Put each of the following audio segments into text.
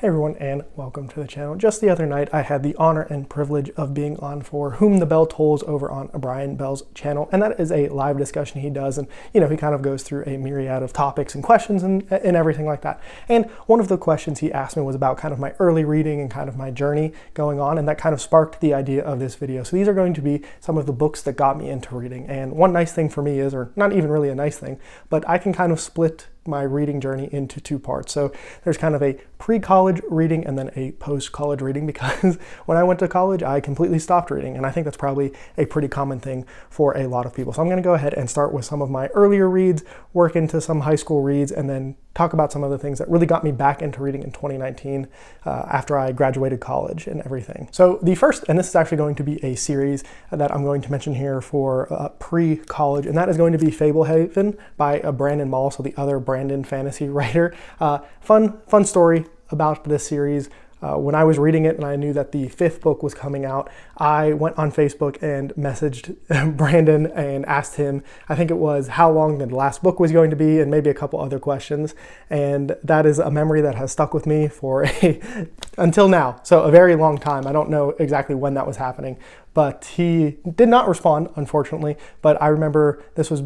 Hey everyone, and welcome to the channel. Just the other night, I had the honor and privilege of being on For Whom the Bell Tolls over on Brian Bell's channel, and that is a live discussion he does, and he kind of goes through a myriad of topics and questions and everything like that. And one of the questions he asked me was about kind of my early reading and kind of my journey going on, and that kind of sparked the idea of this video. So these are going to be some of the books that got me into reading, and one nice thing for me is, or not even really a nice thing, but I can kind of split my reading journey into two parts. So there's kind of a pre-college reading and then a post-college reading, because when I went to college, I completely stopped reading. And I think that's probably a pretty common thing for a lot of people. So I'm going to go ahead and start with some of my earlier reads, work into some high school reads, and then talk about some of the things that really got me back into reading in 2019 after I graduated college and everything. So the first, and this is actually going to be a series that I'm going to mention here for pre-college, and that is going to be Fablehaven by Brandon Mull, so the other Brandon fantasy writer. Fun story about this series. When I was reading it and I knew that the fifth book was coming out, I went on Facebook and messaged Brandon and asked him, I think it was how long the last book was going to be and maybe a couple other questions. And that is a memory that has stuck with me for until now. So a very long time. I don't know exactly when that was happening, but he did not respond, unfortunately. But I remember this was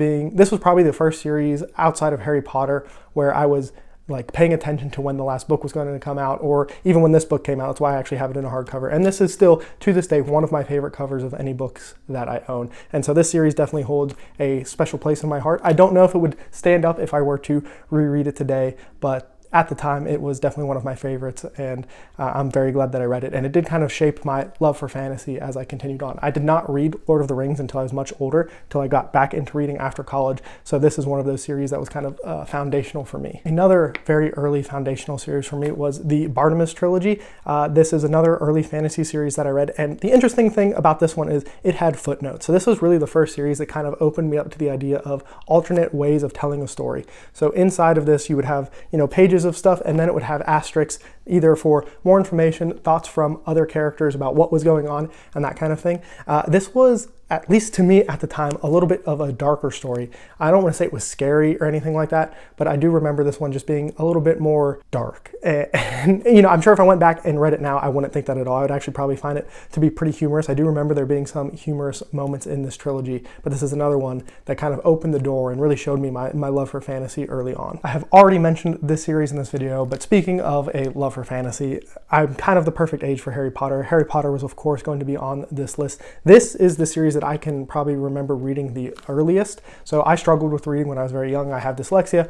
probably the first series outside of Harry Potter where I was like paying attention to when the last book was going to come out, or even when this book came out. That's why I actually have it in a hardcover. And this is still, to this day, one of my favorite covers of any books that I own. And so this series definitely holds a special place in my heart. I don't know if it would stand up if I were to reread it today, but at the time, it was definitely one of my favorites, and I'm very glad that I read it. And it did kind of shape my love for fantasy as I continued on. I did not read Lord of the Rings until I was much older, until I got back into reading after college. So this is one of those series that was kind of foundational for me. Another very early foundational series for me was the Bartimaeus trilogy. This is another early fantasy series that I read. And the interesting thing about this one is it had footnotes. So this was really the first series that kind of opened me up to the idea of alternate ways of telling a story. So inside of this, you would have, pages of stuff, and then it would have asterisks either for more information, thoughts from other characters about what was going on, and that kind of thing. This was, at least to me at the time, a little bit of a darker story. I don't want to say it was scary or anything like that, but I do remember this one just being a little bit more dark. And I'm sure if I went back and read it now, I wouldn't think that at all. I would actually probably find it to be pretty humorous. I do remember there being some humorous moments in this trilogy, but this is another one that kind of opened the door and really showed me my love for fantasy early on. I have already mentioned this series in this video, but speaking of a love for fantasy, I'm kind of the perfect age for Harry Potter. Harry Potter was, of course, going to be on this list. This is the series that I can probably remember reading the earliest. So I struggled with reading when I was very young. I have dyslexia.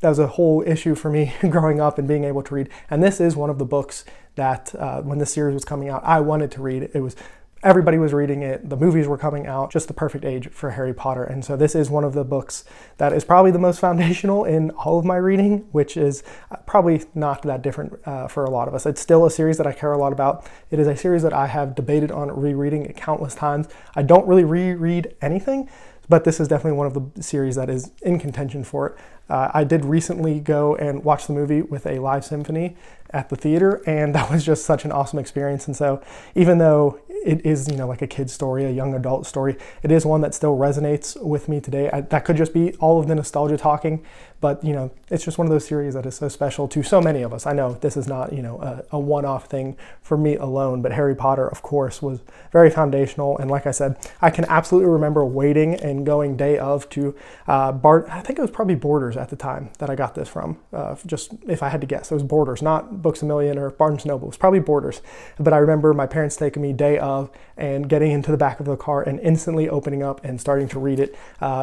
That was a whole issue for me growing up and being able to read. And this is one of the books that when this series was coming out, I wanted to read. Everybody was reading it, the movies were coming out, just the perfect age for Harry Potter. And so this is one of the books that is probably the most foundational in all of my reading, which is probably not that different for a lot of us. It's still a series that I care a lot about. It is a series that I have debated on rereading countless times. I don't really reread anything, but this is definitely one of the series that is in contention for it. I did recently go and watch the movie with a live symphony at the theater, and that was just such an awesome experience. And so even though it is, like a kid's story, a young adult story, it is one that still resonates with me today. That could just be all of the nostalgia talking, but it's just one of those series that is so special to so many of us. I know this is not, a one-off thing for me alone, but Harry Potter, of course, was very foundational. And like I said, I can absolutely remember waiting and going day of to I think it was probably Borders at the time that I got this from. Just if I had to guess, it was Borders, not Books A Million or Barnes & Noble. It was probably Borders. But I remember my parents taking me day of and getting into the back of the car and instantly opening up and starting to read it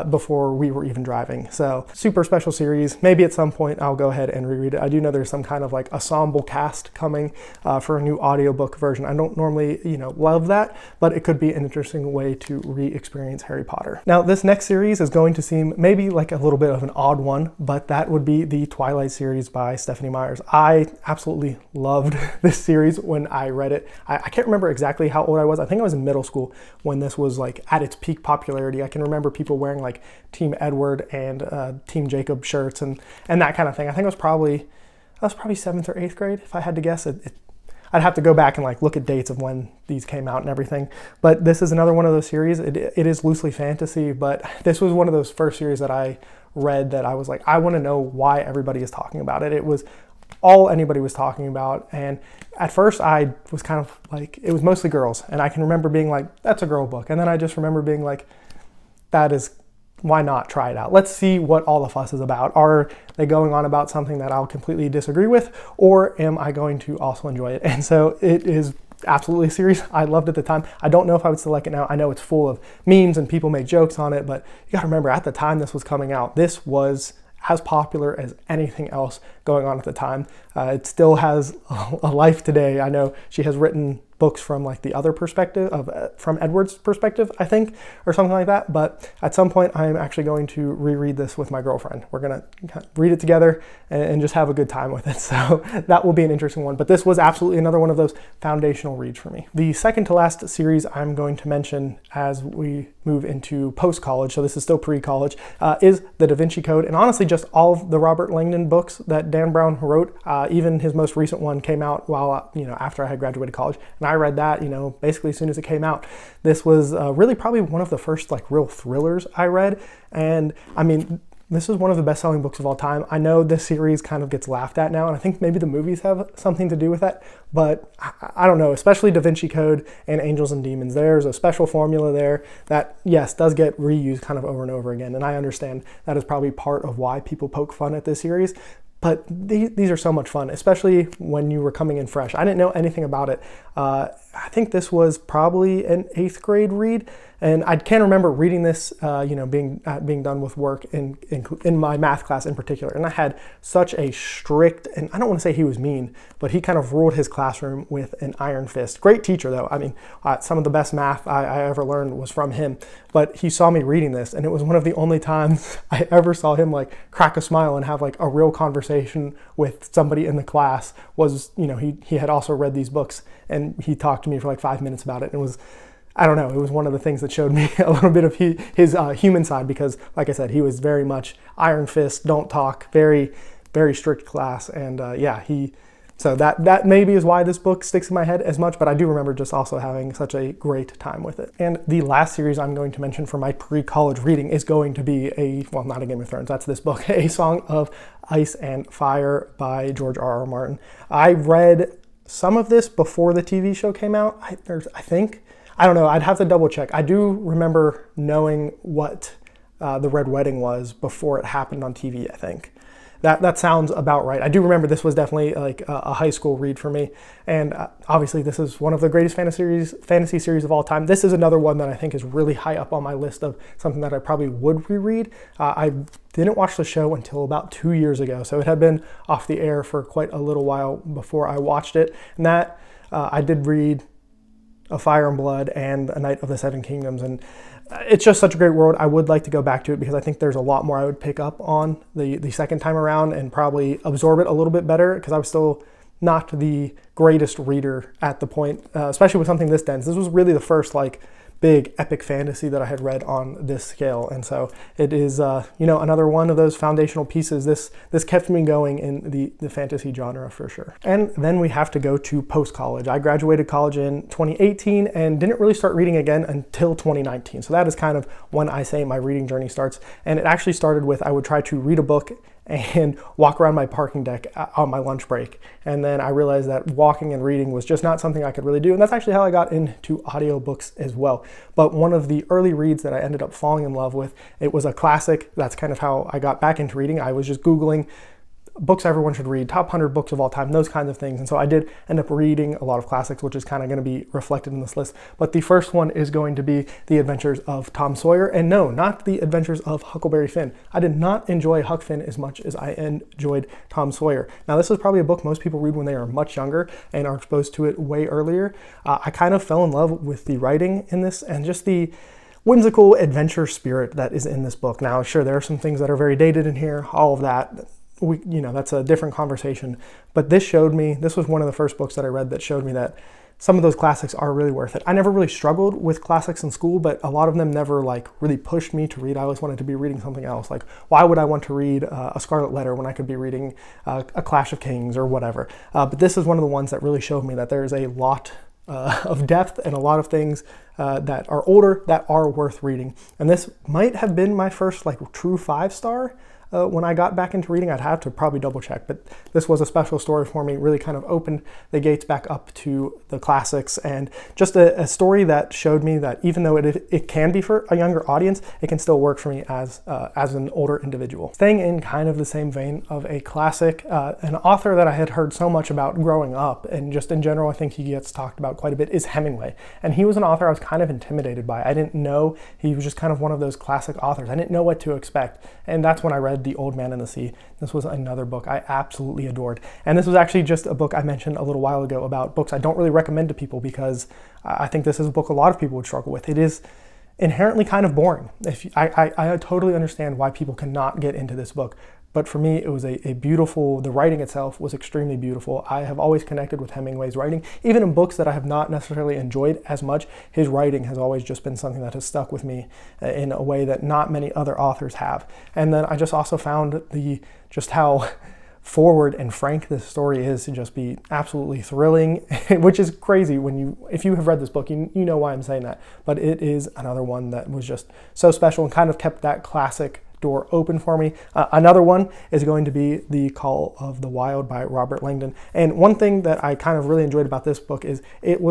before we were even driving. So super special series. Maybe at some point I'll go ahead and reread it. I do know there's some kind of like ensemble cast coming for a new audiobook version. I don't normally, love that, but it could be an interesting way to re-experience Harry Potter. Now, this next series is going to seem maybe like a little bit of an odd one, but that would be the Twilight series by Stephenie Meyers. I absolutely loved this series when I read it. I can't remember exactly how old I was. I think I was in middle school when this was like at its peak popularity. I can remember people wearing like Team Edward and Team Jacob shirts and that kind of thing. I think I was probably 7th or 8th grade, if I had to guess. I'd have to go back and like look at dates of when these came out and everything. But this is another one of those series. It is loosely fantasy, but this was one of those first series that I read that I was like, I want to know why everybody is talking about it. It was all anybody was talking about. And at first I was kind of like, it was mostly girls. And I can remember being like, that's a girl book. And then I just remember being like, why not try it out? Let's see what all the fuss is about. Are they going on about something that I'll completely disagree with, or am I going to also enjoy it? And so it is absolutely a series I loved at the time. I don't know if I would still like it now. I know it's full of memes and people make jokes on it, but you gotta remember, at the time this was coming out, this was as popular as anything else going on at the time. It still has a life today. I know she has written books from like the other perspective from Edward's perspective, I think, or something like that. But at some point I'm actually going to reread this with my girlfriend. We're gonna read it together and just have a good time with it. So that will be an interesting one. But this was absolutely another one of those foundational reads for me. The second to last series I'm going to mention as we move into post-college, so this is still pre-college, is The Da Vinci Code. And honestly, just all of the Robert Langdon books that Dan Brown wrote. Even his most recent one came out while, after I had graduated college. And I read that, basically as soon as it came out. This was really probably one of the first like real thrillers I read. And I mean, this is one of the best-selling books of all time. I know this series kind of gets laughed at now, and I think maybe the movies have something to do with that, but I don't know, especially Da Vinci Code and Angels and Demons. There's a special formula there that, yes, does get reused kind of over and over again, and I understand that is probably part of why people poke fun at this series. But these are so much fun, especially when you were coming in fresh. I didn't know anything about it. I think this was probably an 8th grade read, and I can't remember reading this, being done with work in my math class in particular. And I had such a strict, and I don't want to say he was mean, but he kind of ruled his classroom with an iron fist. Great teacher, though. I mean, some of the best math I ever learned was from him. But he saw me reading this, and it was one of the only times I ever saw him like crack a smile and have like a real conversation with somebody in the class. Was, he had also read these books, and he talked to me for like 5 minutes about it. And it was, I don't know, it was one of the things that showed me a little bit of his human side, because like I said, he was very much iron fist, don't talk, very, very strict class. And so that maybe is why this book sticks in my head as much, but I do remember just also having such a great time with it. And the last series I'm going to mention for my pre-college reading is going to be not a Game of Thrones, that's this book, A Song of Ice and Fire by George R.R. Martin. I read some of this before the TV show came out, I think. I don't know, I'd have to double check. I do remember knowing what the Red Wedding was before it happened on TV, I think. That sounds about right. I do remember this was definitely like a high school read for me. And obviously this is one of the greatest fantasy series of all time. This is another one that I think is really high up on my list of something that I probably would reread. I didn't watch the show until about 2 years ago, so it had been off the air for quite a little while before I watched it. And that I did read A Fire and Blood and A Knight of the Seven Kingdoms, and it's just such a great world. I would like to go back to it because I think there's a lot more I would pick up on the second time around and probably absorb it a little bit better, because I was still not the greatest reader at the point, especially with something this dense. This was really the first like big epic fantasy that I had read on this scale, and so it is another one of those foundational pieces. This kept me going in the fantasy genre for sure. And then we have to go to post-college. I graduated college in 2018 and didn't really start reading again until 2019. So that is kind of when I say my reading journey starts. And it actually started with I would try to read a book and walk around my parking deck on my lunch break. And then I realized that walking and reading was just not something I could really do. And that's actually how I got into audiobooks as well. But one of the early reads that I ended up falling in love with, it was a classic. That's kind of how I got back into reading. I was just Googling books everyone should read, top 100 books of all time, those kinds of things. And so I did end up reading a lot of classics, which is kind of going to be reflected in this list. But the first one is going to be The Adventures of Tom Sawyer. And no, not The Adventures of Huckleberry Finn. I did not enjoy Huck Finn as much as I enjoyed Tom Sawyer. Now, this is probably a book most people read when they are much younger and are exposed to it way earlier. I kind of fell in love with the writing in this and just the whimsical adventure spirit that is in this book. Now, sure, there are some things that are very dated in here, all of that. That's a different conversation. But this was one of the first books that I read that showed me that some of those classics are really worth it. I never really struggled with classics in school, but a lot of them never like really pushed me to read. I always wanted to be reading something else. Like, why would I want to read A Scarlet Letter when I could be reading A Clash of Kings or whatever? But this is one of the ones that really showed me that there's a lot of depth and a lot of things that are older that are worth reading. And this might have been my first like true 5-star when I got back into reading. I'd have to probably double check, but this was a special story for me. Really kind of opened the gates back up to the classics, and just a story that showed me that even though it can be for a younger audience, it can still work for me as an older individual. Staying in kind of the same vein of a classic, an author that I had heard so much about growing up, and just in general I think he gets talked about quite a bit, is Hemingway. And he was an author I was kind of intimidated by. I didn't know, he was just kind of one of those classic authors. I didn't know what to expect, and that's when I read The Old Man and the Sea. This was another book I absolutely adored, and this was actually just a book I mentioned a little while ago about books I don't really recommend to people, because I think this is a book a lot of people would struggle with. It is inherently kind of boring. I totally understand why people cannot get into this book, but for me it was a beautiful, the writing itself was extremely beautiful. I have always connected with Hemingway's writing, even in books that I have not necessarily enjoyed as much. His writing has always just been something that has stuck with me in a way that not many other authors have. And then I just also found just how forward and frank this story is to just be absolutely thrilling, which is crazy if you have read this book, you know why I'm saying that. But it is another one that was just so special and kind of kept that classic door open for me. Another one is going to be The Call of the Wild by Robert Langdon. And one thing that I kind of really enjoyed about this book is it's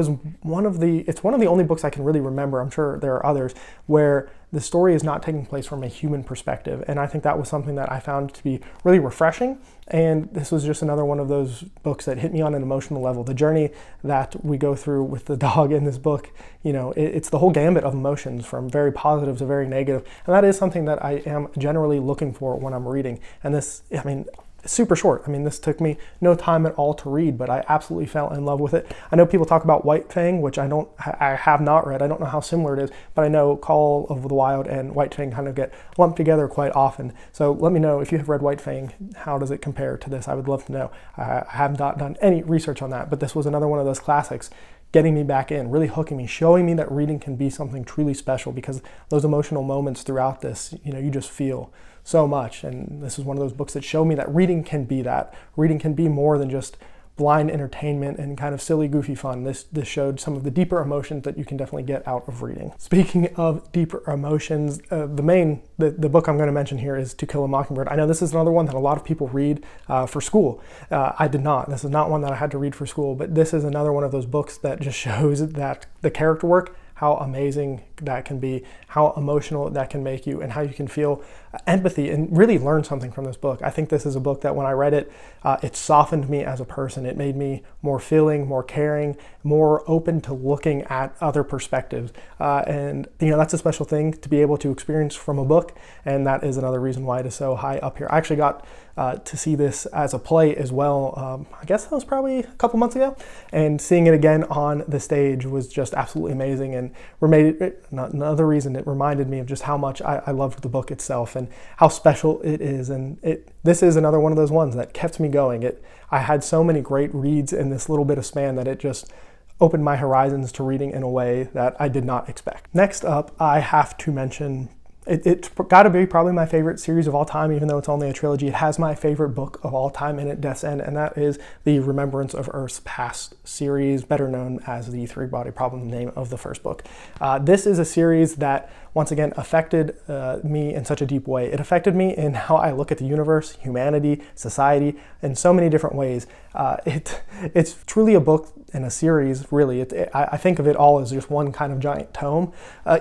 one of the only books I can really remember, I'm sure there are others, where the story is not taking place from a human perspective. And I think that was something that I found to be really refreshing. And this was just another one of those books that hit me on an emotional level. The journey that we go through with the dog in this book, it's the whole gambit of emotions, from very positive to very negative. And that is something that I am generally looking for when I'm reading. And this, super short. This took me no time at all to read, but I absolutely fell in love with it. I know people talk about White Fang, which I have not read. I don't know how similar it is, but I know Call of the Wild and White Fang kind of get lumped together quite often. So let me know if you have read White Fang, how does it compare to this? I would love to know. I have not done any research on that, but this was another one of those classics, getting me back in, really hooking me, showing me that reading can be something truly special, because those emotional moments throughout this, you just feel so much. And this is one of those books that show me that reading can be that. Reading can be more than just blind entertainment and kind of silly, goofy fun. This showed some of the deeper emotions that you can definitely get out of reading. Speaking of deeper emotions, the book I'm going to mention here is To Kill a Mockingbird. I know this is another one that a lot of people read for school. I did not. This is not one that I had to read for school, but this is another one of those books that just shows that the character work, how amazing that can be, how emotional that can make you, and how you can feel empathy and really learn something from this book. I think this is a book that when I read it, it softened me as a person. It made me more feeling, more caring, more open to looking at other perspectives. And that's a special thing to be able to experience from a book, and that is another reason why it is so high up here. I actually got to see this as a play as well. I guess that was probably a couple months ago, and seeing it again on the stage was just absolutely amazing. And another reason it reminded me of just how much I loved the book itself and how special it is. And this is another one of those ones that kept me going. I had so many great reads in this little bit of span that it just opened my horizons to reading in a way that I did not expect. Next up, I have to mention, it's got to be probably my favorite series of all time, even though it's only a trilogy. It has my favorite book of all time in it, Death's End, and that is the Remembrance of Earth's Past series, better known as the Three-Body Problem, the name of the first book. This is a series that, once again, affected me in such a deep way. It affected me in how I look at the universe, humanity, society, in so many different ways. It's truly a book and a series, really. I think of it all as just one kind of giant tome,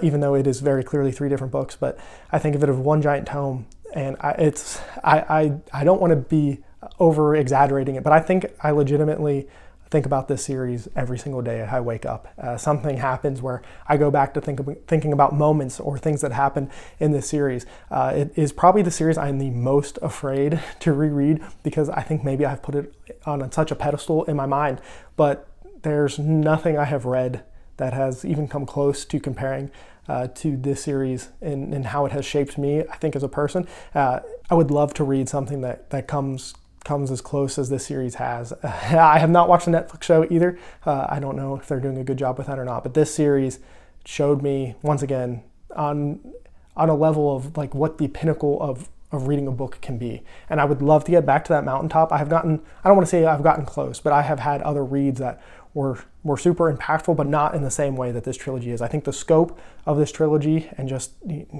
even though it is very clearly three different books, but I think of it as one giant tome, and I don't want to be over exaggerating it, but I think I legitimately think about this series every single day I wake up. Something happens where I go back to thinking about moments or things that happened in this series. It is probably the series I'm the most afraid to reread, because I think maybe I've put it on such a pedestal in my mind, but there's nothing I have read that has even come close to comparing to this series and how it has shaped me, I think, as a person. I would love to read something that comes as close as this series has. I have not watched the Netflix show either. I don't know if they're doing a good job with that or not, but this series showed me, once again, on a level of like what the pinnacle of reading a book can be. And I would love to get back to that mountaintop. I don't want to say I've gotten close, but I have had other reads that were super impactful, but not in the same way that this trilogy is. I think the scope of this trilogy and just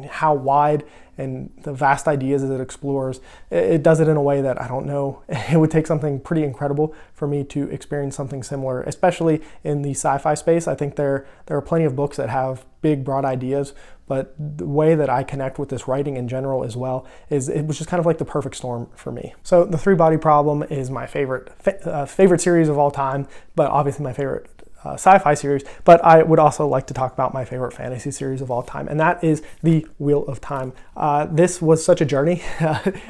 how wide and the vast ideas that it explores, it does it in a way that I don't know. It would take something pretty incredible for me to experience something similar, especially in the sci-fi space. I think there are plenty of books that have big, broad ideas, but the way that I connect with this writing in general as well it was just kind of like the perfect storm for me. So The Three-Body Problem is my favorite series of all time, but obviously my favorite sci-fi series, but I would also like to talk about my favorite fantasy series of all time, and that is The Wheel of Time. This was such a journey.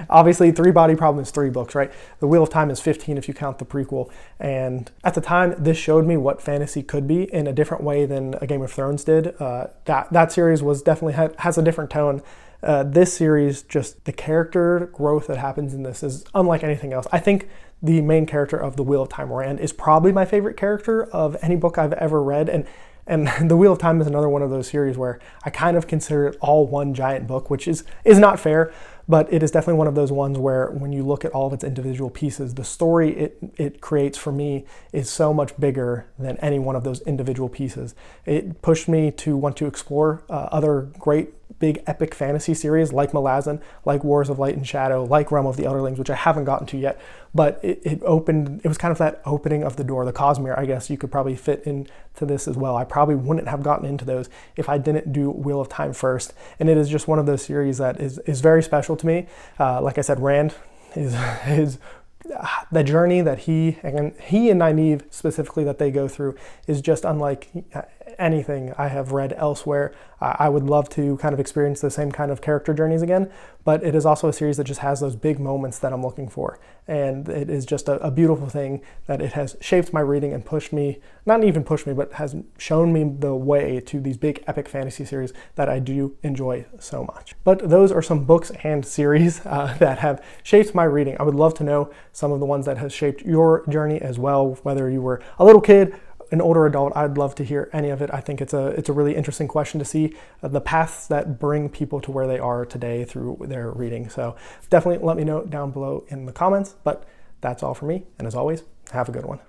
Obviously, Three-Body Problem is 3 books, right? The Wheel of Time is 15 if you count the prequel, and at the time, this showed me what fantasy could be in a different way than a Game of Thrones did. That series was definitely has a different tone. This series, just the character growth that happens in this is unlike anything else. I think the main character of The Wheel of Time, Rand, is probably my favorite character of any book I've ever read. And The Wheel of Time is another one of those series where I kind of consider it all one giant book, which is not fair, but it is definitely one of those ones where when you look at all of its individual pieces, the story it creates for me is so much bigger than any one of those individual pieces. It pushed me to want to explore other great big epic fantasy series like Malazan, like Wars of Light and Shadow, like Realm of the Elderlings, which I haven't gotten to yet, but it was kind of that opening of the door. The Cosmere, I guess you could probably fit into this as well. I probably wouldn't have gotten into those if I didn't do Wheel of Time first, and it is just one of those series that is very special to me. Like I said, Rand is the journey that he and Nynaeve specifically that they go through is just unlike anything I have read elsewhere. I would love to kind of experience the same kind of character journeys again, but it is also a series that just has those big moments that I'm looking for. And it is just a beautiful thing that it has shaped my reading and pushed me, not even pushed me, but has shown me the way to these big epic fantasy series that I do enjoy so much. But those are some books and series that have shaped my reading. I would love to know some of the ones that has shaped your journey as well, whether you were a little kid, an older adult. I'd love to hear any of it. I think it's a really interesting question to see the paths that bring people to where they are today through their reading. So definitely let me know down below in the comments, but that's all for me. And as always, have a good one.